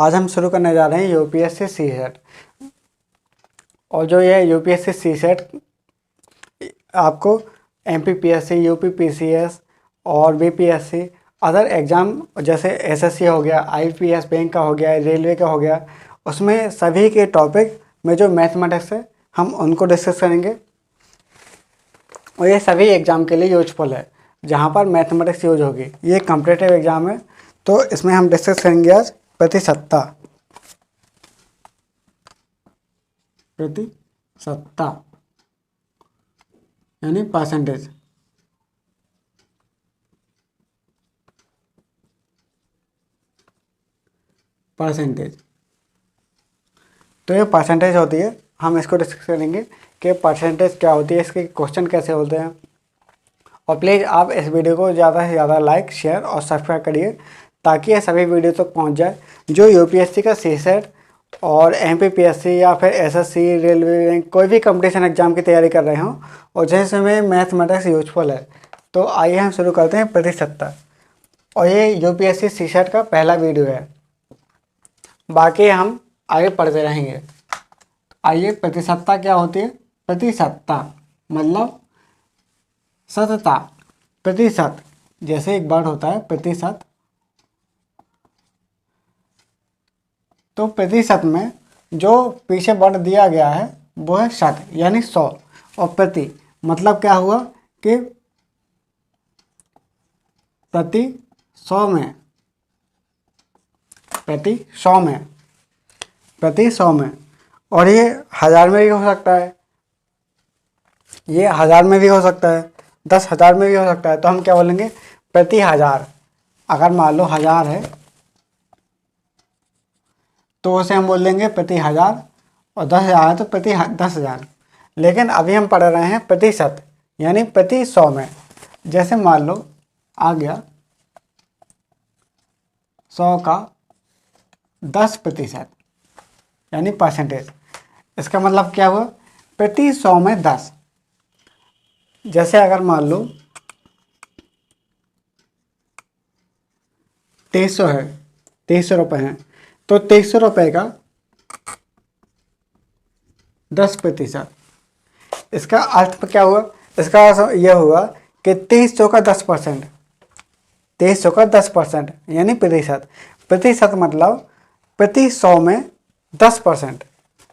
आज हम शुरू करने जा रहे हैं यूपीएससी सीसेट। और जो ये यूपीएससी सीसेट आपको एमपीपीएससी, यूपीपीसीएस और बीपीएससी अदर एग्ज़ाम जैसे एसएससी हो गया, आईपीएस बैंक का हो गया, रेलवे का हो गया, उसमें सभी के टॉपिक में जो मैथमेटिक्स है हम उनको डिस्कस करेंगे। और ये सभी एग्ज़ाम के लिए यूजफुल है जहाँ पर मैथमेटिक्स यूज होगी। ये कॉम्पिटिटिव एग्ज़ाम है, तो इसमें हम डिस्कस करेंगे आज प्रतिशतता। प्रतिशतता यानी परसेंटेज। परसेंटेज तो ये परसेंटेज होती है, हम इसको डिस्कस करेंगे कि परसेंटेज क्या होती है, इसके क्वेश्चन कैसे होते हैं। और प्लीज़ आप इस वीडियो को ज़्यादा से ज़्यादा लाइक, शेयर और सब्सक्राइब करिए ताकि ये सभी वीडियो तक पहुंच जाए। जो यूपीएससी का सीसेट और एमपीपीएससी या फिर एसएससी, रेलवे, कोई भी कंपटीशन एग्जाम की तैयारी कर रहे हों और जिसमें मैथमेटिक्स यूजफुल है, तो आइए हम शुरू करते हैं प्रतिशतता। और ये यूपीएससी सीसेट का पहला वीडियो है, बाकी हम आगे पढ़ते रहेंगे। आइए, प्रतिशतता क्या होती है। प्रतिशतता मतलब सतता, प्रतिशत। जैसे एक वर्ड होता है प्रतिशत, तो प्रतिशत में जो पीछे वर्ड दिया गया है वो है शत यानी 100। और प्रति मतलब क्या हुआ कि प्रति 100 में, प्रति 100 में, प्रति 100 में। और ये 1000 में भी हो सकता है, ये 1000 में भी हो सकता है, 10,000 में भी हो सकता है। तो हम क्या बोलेंगे, प्रति 1000। अगर मान लो 1000 है तो उसे हम बोल देंगे प्रति 1000, और 10,000 है तो प्रति 10,000। लेकिन अभी हम पढ़ रहे हैं प्रतिशत यानी प्रति 100 में। जैसे मान लो आ गया 100 का 10% यानी परसेंटेज। इसका मतलब क्या हुआ, प्रति 100 में 10। जैसे अगर मान लो 2300 है, 2300 रुपये हैं, तो 2300 रुपये का 10%। इसका अर्थ क्या हुआ, इसका अर्थ यह हुआ कि 2300 का 10%, 2300 का 10% यानी प्रतिशत। प्रतिशत मतलब प्रति 100 में 10%।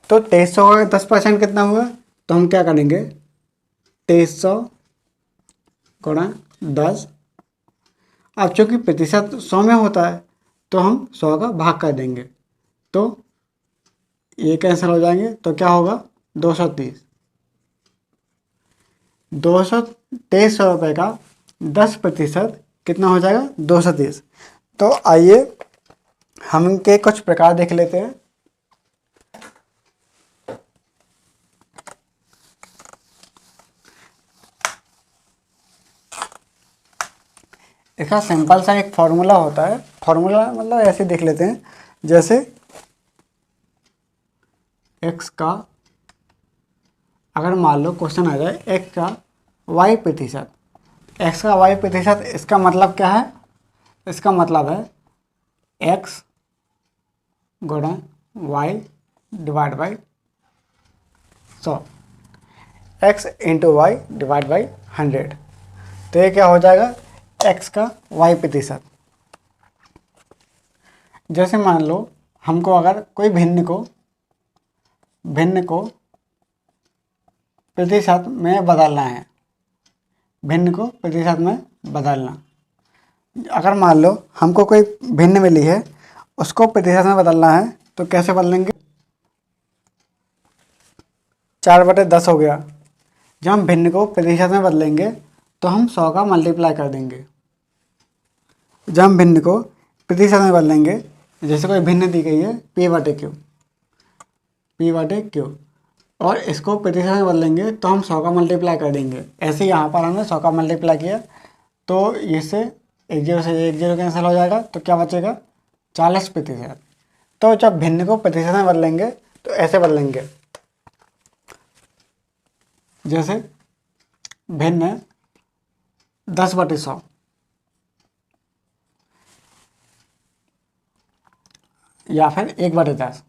तो 2300 का 10% कितना हुआ, तो हम क्या करेंगे, 2300 गुणा 10। अब चूंकि प्रतिशत 100 में होता है तो हम 100 का भाग कर देंगे, तो ये कैंसिल हो जाएंगे। तो क्या होगा, 230। 230 रुपये का 10% कितना हो जाएगा, 230। तो आइए हम इनके कुछ प्रकार देख लेते हैं। इसका सिंपल सा एक फॉर्मूला होता है। फॉर्मूला मतलब ऐसे देख लेते हैं, जैसे x का, अगर मान लो क्वेश्चन आ जाए x का y%, x का y%, इसका मतलब क्या है, इसका मतलब है x गुणा y divide by 100, x into Y divide by 100। तो ये क्या हो जाएगा, x का y%। जैसे मान लो हमको अगर कोई भिन्न को प्रतिशत में बदलना है, भिन्न को प्रतिशत में बदलना। अगर मान लो हमको कोई भिन्न मिली है, उसको प्रतिशत में बदलना है, तो कैसे बदलेंगे, 4/10 हो गया। जब हम भिन्न को प्रतिशत में बदलेंगे तो हम 100 का मल्टीप्लाई कर देंगे। जब हम भिन्न को प्रतिशत में बदलेंगे, जैसे कोई भिन्न दी गई है p/q, p/q, और इसको प्रतिशत में बदलेंगे तो हम 100 का मल्टीप्लाई कर देंगे। ऐसे यहाँ पर हमने 100 का मल्टीप्लाई किया, तो इससे 1 0 से 1 0 कैंसिल हो जाएगा, तो क्या बचेगा, 40%। तो जब भिन्न को प्रतिशत में बदलेंगे तो ऐसे बदलेंगे, जैसे भिन्न 10/100, या फिर 1/10,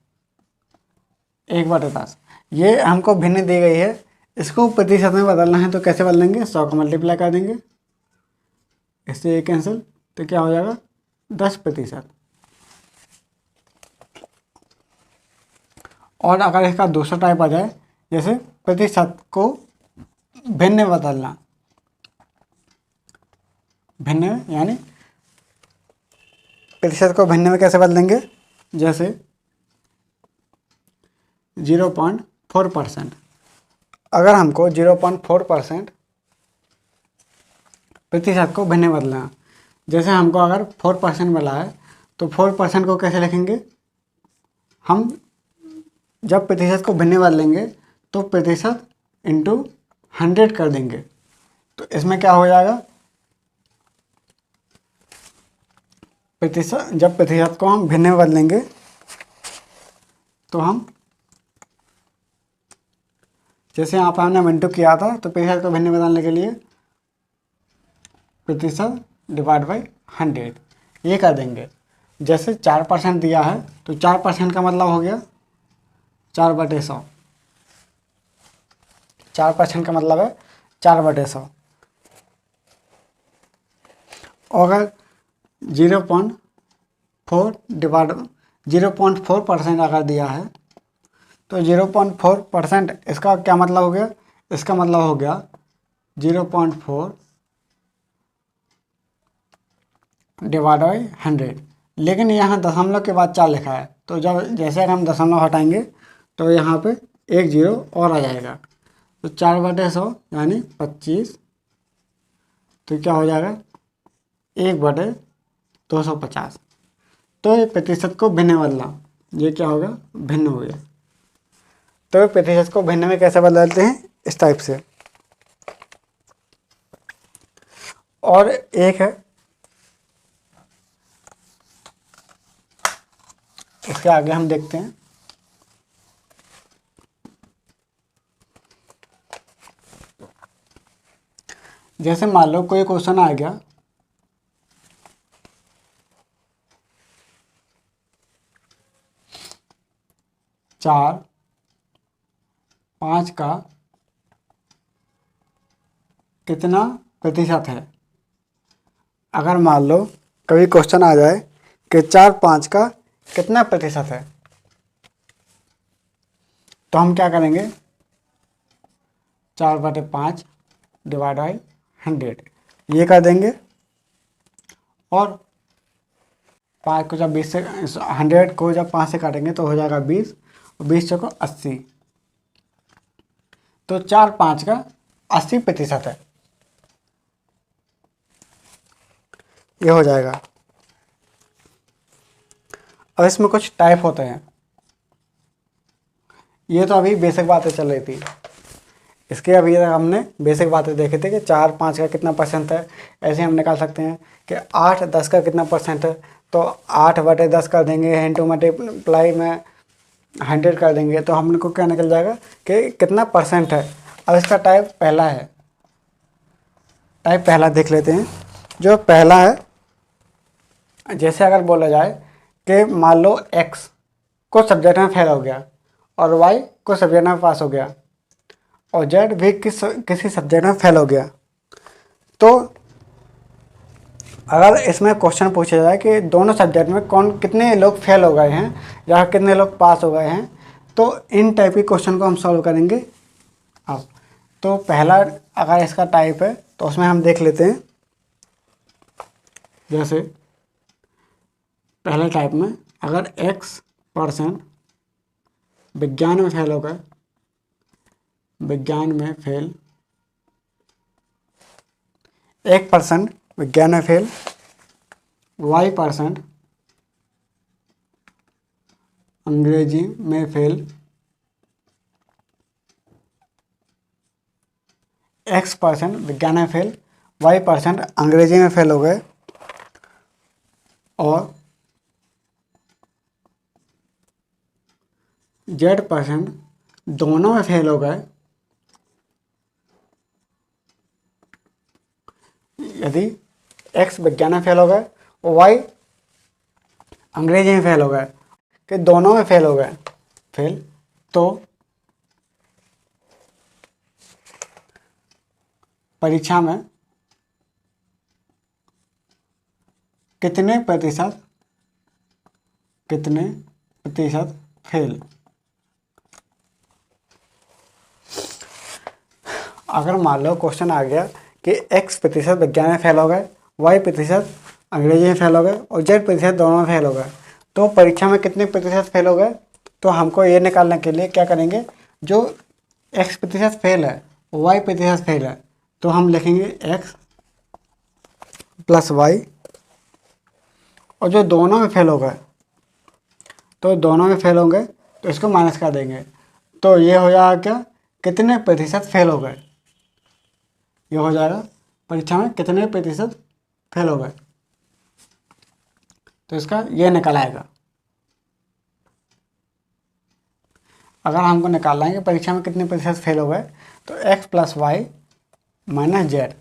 1/10। ये हमको भिन्न दी गई है, इसको प्रतिशत में बदलना है तो कैसे बदलेंगे, 100 को मल्टीप्लाई कर देंगे, इससे ये कैंसिल, तो क्या हो जाएगा 10%। और अगर इसका दूसरा टाइप आ जाए, जैसे प्रतिशत को भिन्न में बदलना, भिन्न में यानी प्रतिशत को भिन्न में कैसे बदलेंगे, जैसे 0.4%। अगर हमको 0.4% प्रतिशत को भिन्न में बदलना, जैसे हमको अगर 4% मिला है तो 4% को कैसे लिखेंगे, हम जब प्रतिशत को भिन्न में बदलेंगे तो प्रतिशत इंटू 100 कर देंगे, तो इसमें क्या हो जाएगा, प्रतिशत, जब प्रतिशत को हम भिन्न में बदलेंगे तो हम, जैसे यहाँ पर हमने मिनटू किया था, तो प्रतिशत को भिन्न में बदलने के लिए प्रतिशत डिवाइड बाई 100 ये कर देंगे। जैसे 4% दिया है तो 4% का मतलब हो गया 4/100, 4% का मतलब है 4/100। और अगर 0.4% अगर दिया है तो 0.4% इसका क्या मतलब हो गया, इसका मतलब हो गया 0.4 डिवाइड बाई 100। लेकिन यहाँ दशमलव के बाद 4 लिखा है, तो जब जैसे अगर हम दशमलव हटाएंगे तो यहाँ पे एक जीरो और आ जाएगा, तो 4/100 यानी 25, तो क्या हो जाएगा 1/250। तो ये प्रतिशत को भिन्न में बदला, ये क्या होगा भिन्न हो गया। तो प्रतिशत को भिन्न में कैसे बदलते हैं, इस टाइप से। और एक है, इसके आगे हम देखते हैं, जैसे मान लो कोई क्वेश्चन आ गया, चार 5 का कितना प्रतिशत है। अगर मान लो कभी क्वेश्चन आ जाए कि 4 5 का कितना प्रतिशत है, तो हम क्या करेंगे, 4/5 डिवाइड बाई 100 ये कर देंगे। और 5 को जब 20 से 100 को जब 5 से काटेंगे तो हो जाएगा 20, और 20 चौको 80, तो 4 5 का 80% है, ये हो जाएगा। अब इसमें कुछ टाइप होते हैं, ये तो अभी बेसिक बातें चल रही थी, इसके अभी तक हमने बेसिक बातें देखे थे कि 4 5 का कितना परसेंट है। ऐसे हम निकाल सकते हैं कि 8 10 का कितना परसेंट है, तो 8/10 कर देंगे, इंटू मल्टीप्लाई में 100 कर देंगे, तो हमने को क्या निकल जाएगा कि कितना परसेंट है। अब इसका टाइप पहला है, टाइप पहला देख लेते हैं। जो पहला है, जैसे अगर बोला जाए कि मान लो x को सब्जेक्ट में फेल हो गया और y को सब्जेक्ट में पास हो गया और z भी किसी सब्जेक्ट में फेल हो गया, तो अगर इसमें क्वेश्चन पूछा जाए कि दोनों सब्जेक्ट में कितने लोग फेल हो गए हैं या कितने लोग पास हो गए हैं, तो इन टाइप के क्वेश्चन को हम सॉल्व करेंगे। अब तो पहला अगर इसका टाइप है तो उसमें हम देख लेते हैं, जैसे पहले टाइप में अगर x% विज्ञान में फेल हो गए, विज्ञान में फेल, 1% विज्ञान में फेल, y% अंग्रेजी में फेल, x% विज्ञान में फेल, y% अंग्रेजी में फेल हो गए, और z% दोनों में फेल हो गए यदि x विज्ञान में फेल हो गए और y अंग्रेजी में फेल हो गए। कि दोनों में फेल हो गए, फेल, तो परीक्षा में कितने प्रतिशत फेल। अगर मान लो क्वेश्चन आ गया कि x% विज्ञान में फेल हो गए, y% अंग्रेजी में फेल हो गए और z% दोनों में फेल हो गए, तो परीक्षा में कितने प्रतिशत फेल हो गए, तो हमको ये निकालने के लिए क्या करेंगे, जो x% फेल है, y% फेल है, तो हम लिखेंगे x प्लस y, और जो दोनों में फेल हो गए, तो दोनों में फेल होंगे तो इसको माइनस कर देंगे, तो ये हो जाएगा क्या, कितने प्रतिशत फेल हो गए, ये हो जाएगा परीक्षा में कितने प्रतिशत फेल हो गए, तो इसका ये निकल आएगा। अगर हमको निकालना है कि परीक्षा में कितने प्रतिशत फेल हो गए, तो x plus Y minus Z,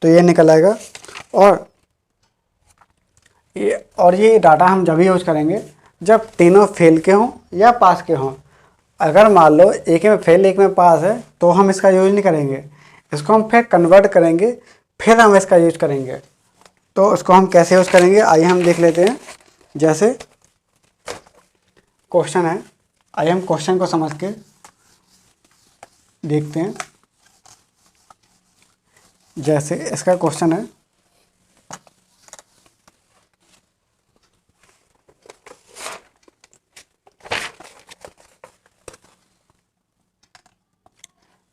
तो ये निकल आएगा। और ये डाटा हम जब ही यूज करेंगे जब तीनों फेल के हों या पास के हों। अगर मान लो एक में फेल एक में पास है तो हम इसका यूज नहीं करेंगे, इसको हम फिर कन्वर्ट करेंगे, फिर हम इसका यूज करेंगे। तो उसको हम कैसे यूज करेंगे, आइए हम देख लेते हैं। जैसे क्वेश्चन है, आइए हम क्वेश्चन को समझ के देखते हैं। जैसे इसका क्वेश्चन है,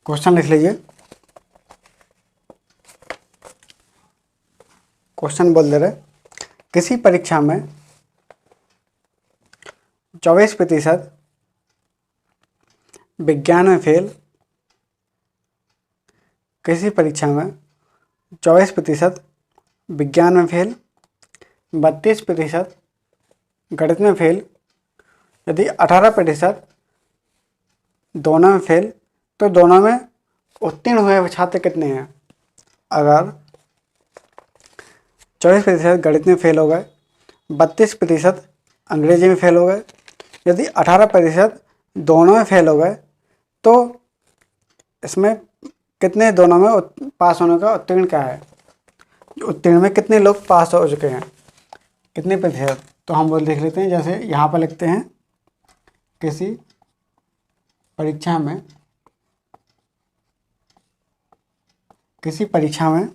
क्वेश्चन लिख लीजिए। क्वेश्चन बोल दे रहे, किसी परीक्षा में 24% विज्ञान में फेल, किसी परीक्षा में 24% विज्ञान में फेल, 32% गणित में फेल, यदि 18% दोनों में फेल, तो दोनों में उत्तीर्ण हुए छात्र कितने हैं। अगर 24% गणित में फेल हो गए, 32% अंग्रेजी में फेल हो गए, यदि 18% दोनों में फेल हो गए, तो इसमें कितने दोनों में पास होने का उत्तीर्ण क्या है, उत्तीर्ण में कितने लोग पास हो चुके हैं, कितने प्रतिशत। तो हम बोल देख लेते हैं। जैसे यहाँ पर लिखते हैं, किसी परीक्षा में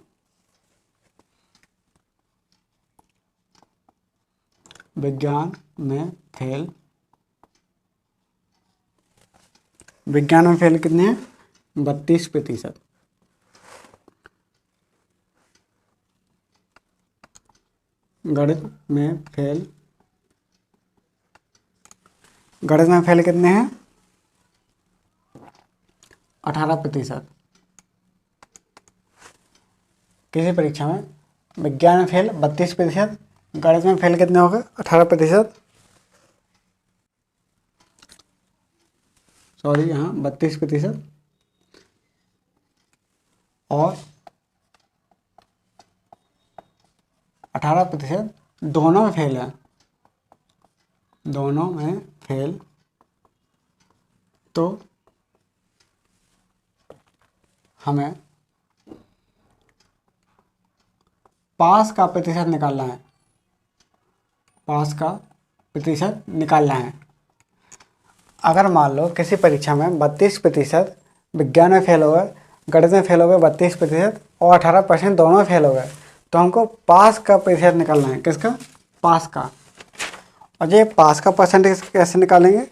विज्ञान में फेल, कितने हैं, 32%। गणित में फेल कितने हैं, 18%। किसी परीक्षा में विज्ञान में फेल 32%, गणित में फेल कितने हो गए, 18%, सॉरी यहाँ 32%, और 18% दोनों में फेल है, दोनों में फेल, तो हमें पास का प्रतिशत निकालना है, पास का प्रतिशत निकालना है। अगर मान लो किसी परीक्षा में 32% विज्ञान में फेल हो गए, गणित में फेल हो गए 32% और 18% दोनों में फेल हो गए, तो हमको पास का प्रतिशत निकालना है। किसका, पास का। और ये पास का परसेंटेज कैसे निकालेंगे,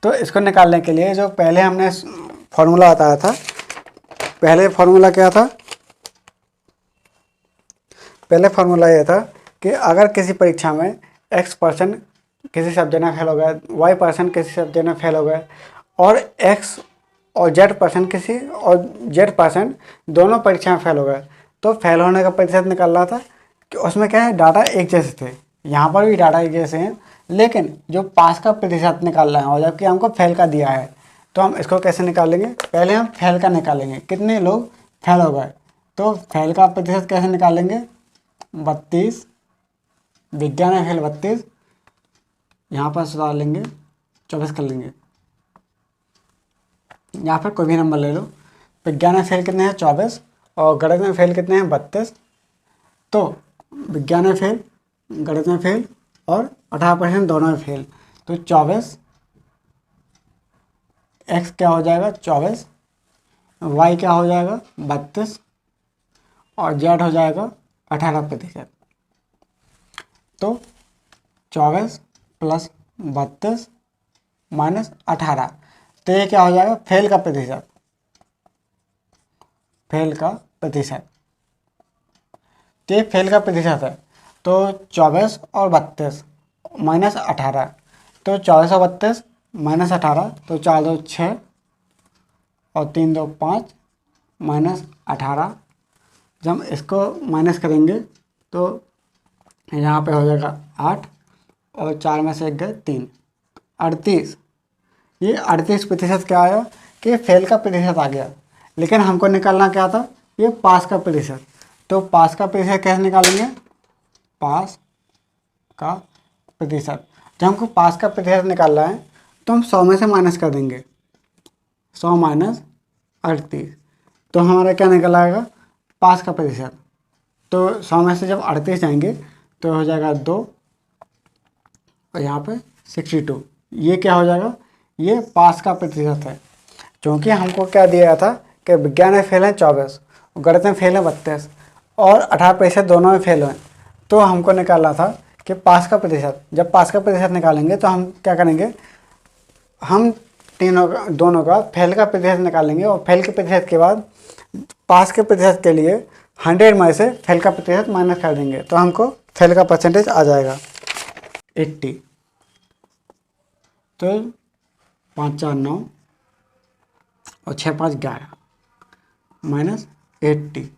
तो इसको निकालने के लिए जो पहले हमने फॉर्मूला बताया था, पहले फॉर्मूला क्या था, पहले फॉर्मूला ये था कि अगर किसी परीक्षा में x% किसी सब्जेक्ट में फेल हो गया, y% किसी सब्जेक्ट में फेल हो गए, और x और z% किसी और z% दोनों परीक्षा में फेल हो गए, तो फेल होने का प्रतिशत निकल रहा था कि उसमें क्या है, डाटा एक जैसे थे। यहाँ पर भी डाटा एक जैसे हैं, लेकिन जो पास का प्रतिशत निकालना है, और जबकि हमको फेल का दिया है, तो हम इसको कैसे निकालेंगे, पहले हम फेल का निकालेंगे, कितने लोग फेल हो गए, तो फेल का प्रतिशत कैसे निकालेंगे, 32 विज्ञान में फेल 32, यहाँ पर सुधार लेंगे 24 कर लेंगे, या फिर कोई भी नंबर ले लो। विज्ञान में फेल कितने हैं 24 और गणित में फेल कितने हैं 32। तो विज्ञान में फेल, गणित में फेल और 18% दोनों में फेल। तो 24 x क्या हो जाएगा 24, y क्या हो जाएगा 32 और z हो जाएगा 18%। तो 24 + 32 - 18, तो ये क्या हो जाएगा फेल का प्रतिशत, फेल का प्रतिशत। तो ये फेल का प्रतिशत है। तो 24 और 32 -18, तो 24 और 32 -18, तो 4 2 6 और 3 2 5 -18। जब हम इसको माइनस करेंगे तो यहाँ पे हो जाएगा 8 और 4 में से 1 गए 3, 38। ये 38% क्या आया कि फेल का प्रतिशत आ गया। लेकिन हमको निकालना क्या था, ये पास का प्रतिशत। तो पास का प्रतिशत कैसे निकालेंगे, पास का प्रतिशत। जब हमको पास का प्रतिशत निकालना है तो हम 100 में से माइनस कर देंगे, 100 - 38, तो हमारा क्या निकल आएगा पास का प्रतिशत। तो 100 में से जब 38 जाएंगे तो हो जाएगा 2 और यहाँ पे 62। ये क्या हो जाएगा, ये पास का प्रतिशत है। क्योंकि हमको क्या दिया था कि विज्ञान में फेल है 24, गणित में फेल है 32 और 18% दोनों में फेल हुए। तो हमको निकालना था कि पास का प्रतिशत। जब पास का प्रतिशत निकालेंगे तो हम क्या करेंगे, हम दोनों का फेल का प्रतिशत निकालेंगे और फेल के प्रतिशत के बाद पास के प्रतिशत के लिए 100 में से फेल का प्रतिशत माइनस कर देंगे, तो हमको फेल का परसेंटेज आ जाएगा 80। तो 5 4 9 और 6 5 11 -80,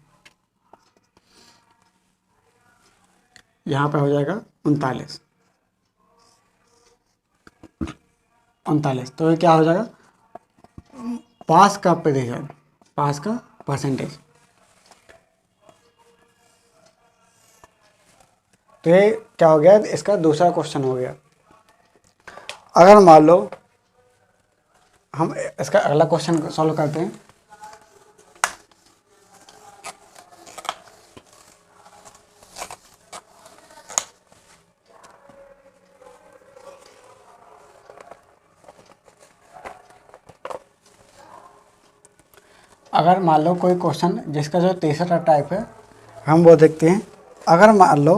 यहाँ पे हो जाएगा 39। तो ये क्या हो जाएगा पास का प्रतिशत, पास का परसेंटेज। तो ये क्या हो गया, इसका दूसरा क्वेश्चन हो गया। अगर मान लो हम इसका अगला क्वेश्चन सॉल्व करते हैं। अगर मान लो कोई क्वेश्चन जिसका जो तीसरा टाइप है हम वो देखते हैं। अगर मान लो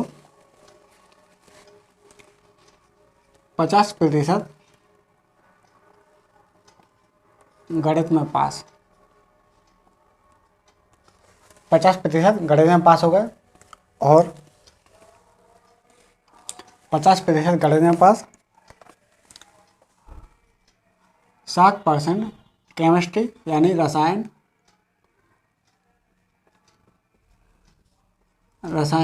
50% गणित में पास, 50% गणित में पास हो गए और 50% गणित में पास, 7% केमिस्ट्री यानी रसायन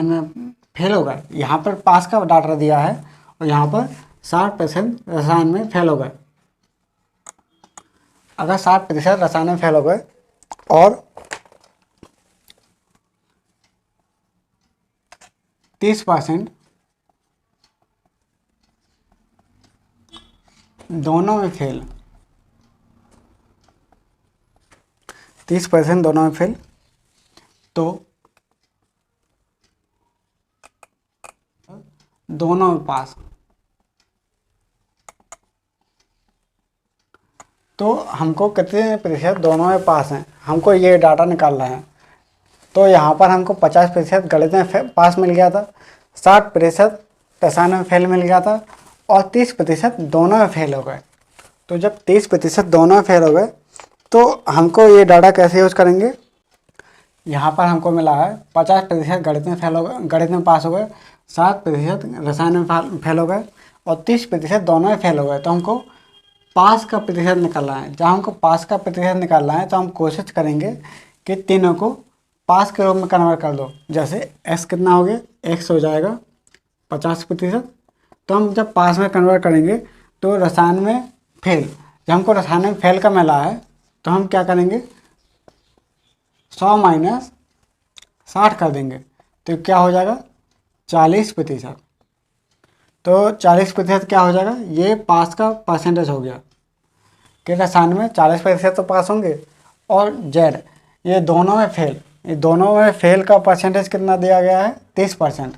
में फेल हो गए। यहाँ पर पास का डाटा दिया है और यहाँ पर 60% रसायन में फेल हो गए। अगर 60% रसायन में फेल हो गए और 30% दोनों में फेल, 30% दोनों में फेल, तो दोनों में पास। तो हमको कितने प्रतिशत दोनों में पास हैं, हमको ये डाटा निकालना है। तो यहाँ पर हमको 50% गणित में पास मिल गया था, 60% रसायन में फेल मिल गया था और 30% दोनों में फेल हो गए। तो जब 30% दोनों में फेल हो गए तो हमको ये डाटा कैसे यूज़ करेंगे। यहाँ पर हमको मिला है 50% गणित में फेल हो गए, गणित में पास हो गए, 60% रसायन में फेल हो गए और 30% दोनों में फेल हो गए। तो हमको पास का प्रतिशत निकालना है। जब हमको पास का प्रतिशत निकालना है तो हम कोशिश करेंगे कि तीनों को पास के रूप में कन्वर्ट कर दो। जैसे x कितना हो गया, x हो जाएगा 50%। तो हम जब पास में कन्वर्ट करेंगे तो रसायन में फेल, जब हमको रसायन में फेल का मिला है तो हम क्या करेंगे 100 - 60 कर देंगे। तो क्या हो जाएगा 40%। तो 40% क्या हो जाएगा, ये पास का परसेंटेज हो गया कि रसायन में 40% तो पास होंगे। और जेड, ये दोनों में फेल, ये दोनों में फेल का परसेंटेज कितना दिया गया है, 30%।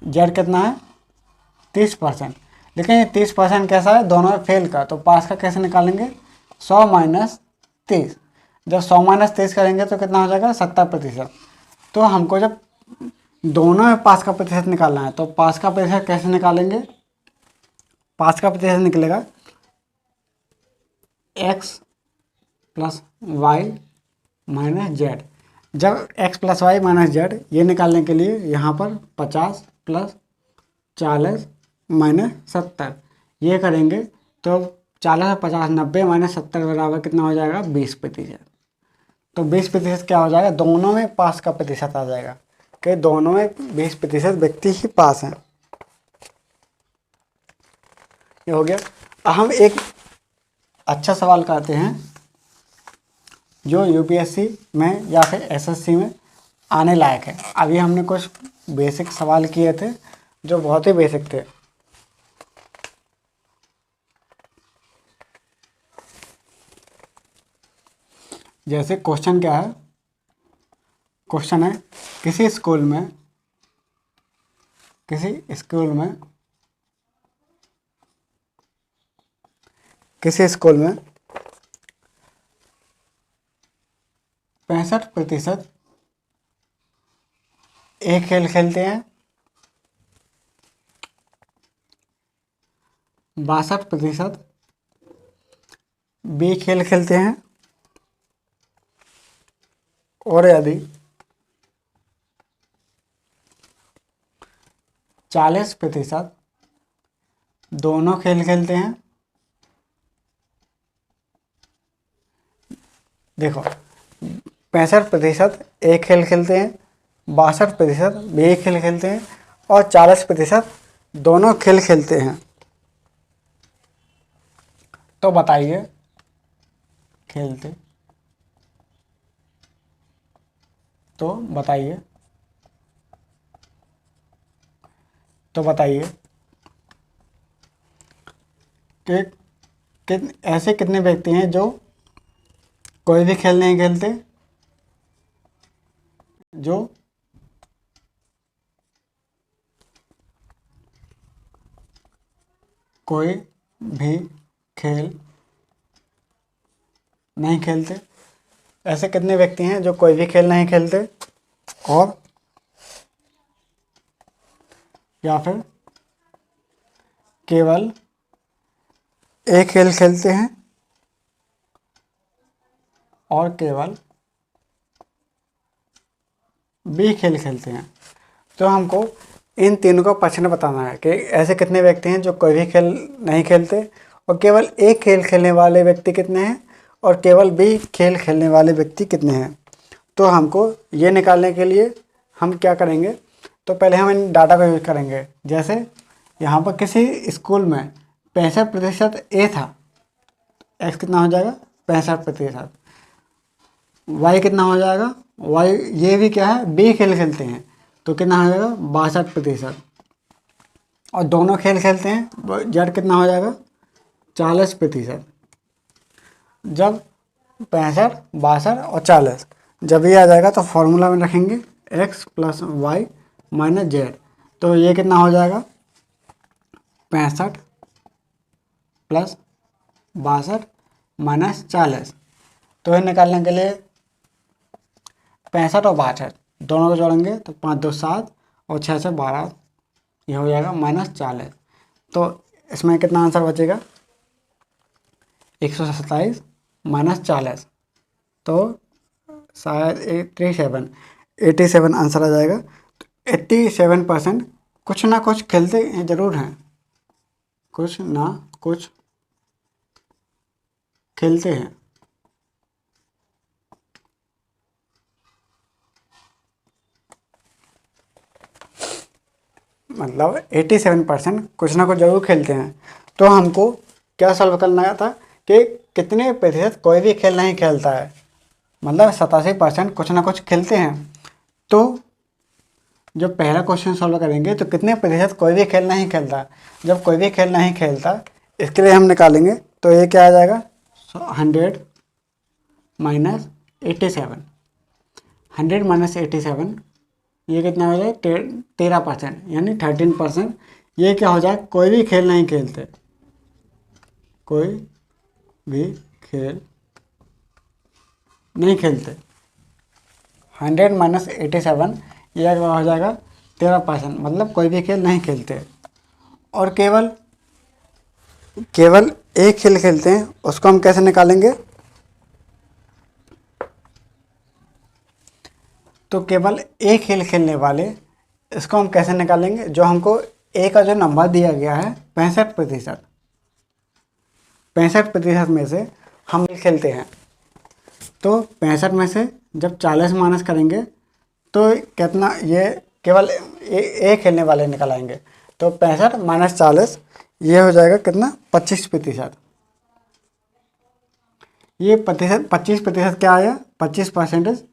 जेड कितना है, 30%। लेकिन ये 30% कैसा है, दोनों में फेल का, तो पास का कैसे निकालेंगे, 100 माइनस 30। जब 100 माइनस 30 करेंगे तो कितना हो जाएगा, 70%। तो हमको जब दोनों में पास का प्रतिशत निकालना है, तो पास का प्रतिशत कैसे निकालेंगे, पास का प्रतिशत निकलेगा x plus Y minus Z. जब x plus Y minus Z ये निकालने के लिए यहाँ पर 50 प्लस 40 माइनस 70 ये करेंगे तो 40 और 50 90 माइनस 70 बराबर कितना हो जाएगा, 20%। तो 20% क्या हो जाएगा, दोनों में पास का प्रतिशत आ जाएगा कि दोनों में 20% व्यक्ति ही पास हैं। ये हो गया। अब हम एक अच्छा सवाल करते हैं जो यूपीएससी में या फिर एसएससी में आने लायक है। अभी हमने कुछ बेसिक सवाल किए थे जो बहुत ही बेसिक थे। जैसे क्वेश्चन क्या है, क्वेश्चन है किसी स्कूल में 65% ए खेल खेलते हैं, 62% बी खेल खेलते हैं, और यदि 40% दोनों खेल खेलते हैं। देखो 65% एक खेल खेलते हैं, 62% बी खेल खेलते हैं, और 40% दोनों खेल खेलते हैं। तो बताइए कि ऐसे कितने व्यक्ति हैं जो कोई भी खेल नहीं खेलते, जो कोई भी खेल नहीं खेलते। ऐसे कितने व्यक्ति हैं जो कोई भी खेल नहीं खेलते और या फिर केवल एक खेल खेलते हैं और केवल बी खेल खेलते हैं। तो हमको इन तीनों का परसेंट बताना है कि ऐसे कितने व्यक्ति हैं जो कोई भी खेल नहीं खेलते और केवल एक खेल खेलने वाले व्यक्ति कितने हैं और केवल बी खेल खेलने वाले व्यक्ति कितने हैं। तो हमको ये निकालने के लिए हम क्या करेंगे, तो पहले हम इन डाटा को यूज करेंगे। जैसे यहाँ पर किसी स्कूल में 65% ए था, एक्स कितना हो जाएगा 65%, वाई कितना हो जाएगा, वाई ये भी क्या है बी खेल खेलते हैं तो कितना हो जाएगा 62%, और दोनों खेल खेलते हैं जेड कितना हो जाएगा 40%। जब 65, 62 और 40 जब ये आ जाएगा तो फॉर्मूला में रखेंगे x plus Y minus Z. तो ये कितना हो जाएगा 65 प्लस 62 माइनस 40। तो ये निकालने के लिए 65 और 62 दोनों को जोड़ेंगे तो 5 2 7 और 6 से 12, ये हो जाएगा माइनस 40। तो इसमें कितना आंसर बचेगा 127 माइनस 40, तो शायद 87 आंसर आ जाएगा। तो 87% कुछ ना कुछ खेलते ज़रूर हैं, कुछ ना कुछ खेलते हैं। मतलब 87% कुछ ना कुछ जरूर खेलते हैं। तो हमको क्या सॉल्व करना था कि कितने प्रतिशत कोई भी खेल नहीं खेलता है, मतलब 87% कुछ ना कुछ खेलते हैं। तो जो पहला क्वेश्चन सॉल्व करेंगे तो कितने प्रतिशत कोई भी खेल नहीं खेलता। जब कोई भी खेल नहीं खेलता इसके लिए हम निकालेंगे तो ये क्या आ जाएगा 100 माइनस 87। 100 माइनस 87 ये कितना हो जाए 13%, यानी 13%। ये क्या हो जाए कोई भी खेल नहीं खेलते, कोई भी खेल नहीं खेलते। 100 माइनस 87 यह क्या हो जाएगा 13%, मतलब कोई भी खेल नहीं खेलते। और केवल एक खेल खेलते हैं, उसको हम कैसे निकालेंगे। तो केवल एक खेल खेलने वाले, इसको हम कैसे निकालेंगे। जो हमको ए का जो नंबर दिया गया है 65%, 65% में से हम खेलते हैं, तो 65 में से जब 40 माइनस करेंगे तो कितना, ये केवल एक खेलने वाले निकल आएंगे। तो 65 माइनस 40 ये हो जाएगा कितना 25%। ये 25% क्या आया 25%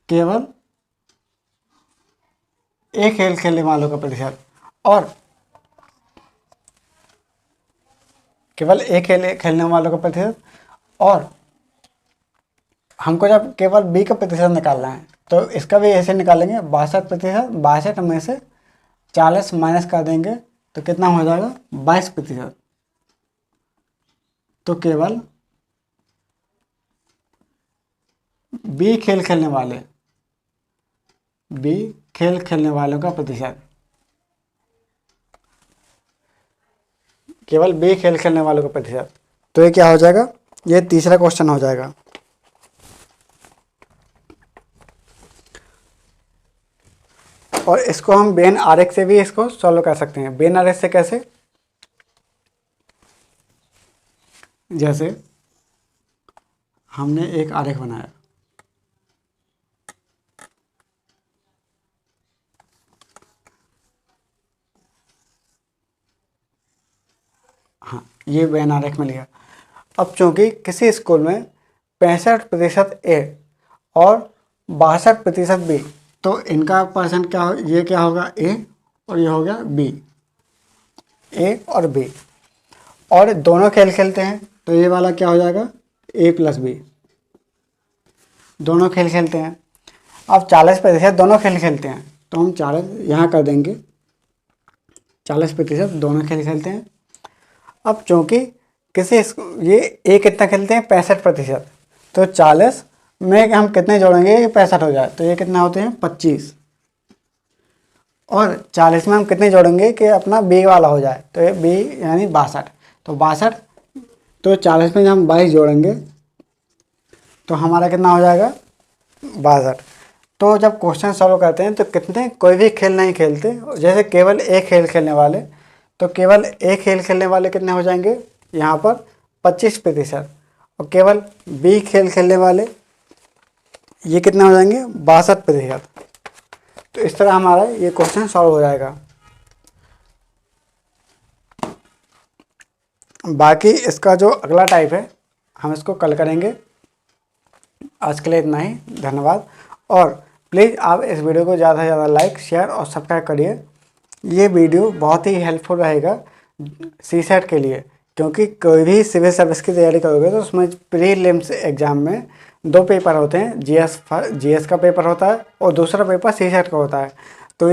केवल एक खेल खेलने वालों का प्रतिशत, और केवल एक खेल खेलने वालों का प्रतिशत। और हमको जब केवल बी का प्रतिशत निकालना है तो इसका भी ऐसे निकालेंगे 62%। 62 में से 40 माइनस कर देंगे तो कितना हो जाएगा 22%। तो केवल बी खेल खेलने वालों का प्रतिशत, केवल बी खेल खेलने वालों का प्रतिशत। तो ये क्या हो जाएगा, ये तीसरा क्वेश्चन हो जाएगा। और इसको हम बेन आरेख से भी इसको सॉल्व कर सकते हैं। बेन आरेख से कैसे, जैसे हमने एक आरेख बनाया, हाँ ये बेन आरेख में लिया। अब चूंकि किसी स्कूल में 65% ए और 62% बी, तो इनका परसेंट क्या हो, ये क्या होगा ए और ये हो गया बी, ए और बी। और दोनों खेल खेलते हैं तो ये वाला क्या हो जाएगा ए प्लस बी, दोनों खेल खेलते हैं। अब 40% दोनों खेल खेलते हैं तो हम 40 यहाँ कर देंगे, 40% दोनों खेल खेलते हैं। अब चूँकि ये ए कितना खेलते हैं 65%, तो 40 में हम कितने जोड़ेंगे ये 65 हो जाए, तो ये कितना होते हैं 25। और 40 में हम कितने जोड़ेंगे कि अपना बी वाला हो जाए, तो ये बी यानी 62। तो 62, तो 40 में जब हम 22 जोड़ेंगे तो हमारा कितना हो जाएगा 62। तो जब क्वेश्चन सॉल्व करते हैं तो कितने कोई भी खेल नहीं खेलते, जैसे केवल एक खेल खेलने वाले, तो केवल एक खेल खेलने वाले कितने हो जाएंगे यहाँ पर 25%। और केवल बी खेल खेलने वाले ये कितने हो जाएंगे 62%। तो इस तरह हमारा ये क्वेश्चन सॉल्व हो जाएगा। बाकी इसका जो अगला टाइप है हम इसको कल करेंगे। आज के लिए इतना ही, धन्यवाद। और प्लीज़ आप इस वीडियो को ज़्यादा से ज़्यादा लाइक, शेयर और सब्सक्राइब करिए। ये वीडियो बहुत ही हेल्पफुल रहेगा सीसेट के लिए, क्योंकि कोई भी सिविल सर्विस की तैयारी करोगे तो उसमें प्रीलिम्स एग्ज़ाम में 2 पेपर होते हैं, जीएस का पेपर होता है और दूसरा पेपर सीसेट का होता है।